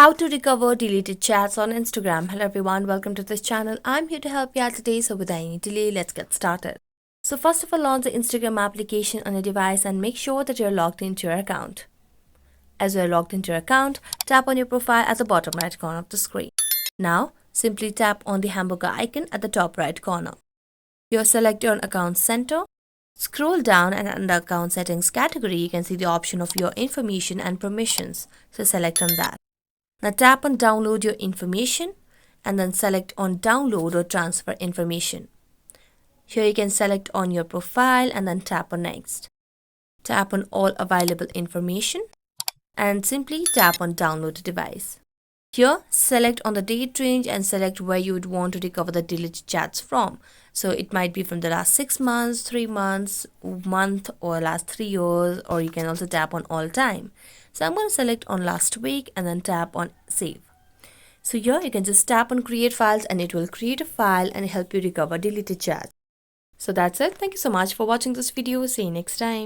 How to recover deleted chats on Instagram. Hello everyone, welcome to this channel. I'm here to help you out today, so without any delay, let's get started. So first of all, launch the Instagram application on your device and make sure that you're logged into your account. As you're logged into your account, tap on your profile at the bottom right corner of the screen. Now, simply tap on the hamburger icon at the top right corner. Here select your account center. Scroll down and under account settings category, you can see the option of your information and permissions. So select on that. Now tap on download your information and then select on download or transfer information. Here you can select on your profile and then tap on next. Tap on all available information and simply tap on download the device. Here select on the date range and select where you would want to recover the deleted chats from. So it might be from the last 6 months, 3 months, month or last 3 years, or you can also tap on all time. So I'm going to select on last week and then tap on save. So here you can just tap on create files and it will create a file and help you recover deleted chats. So that's it. Thank you so much for watching this video. See you next time.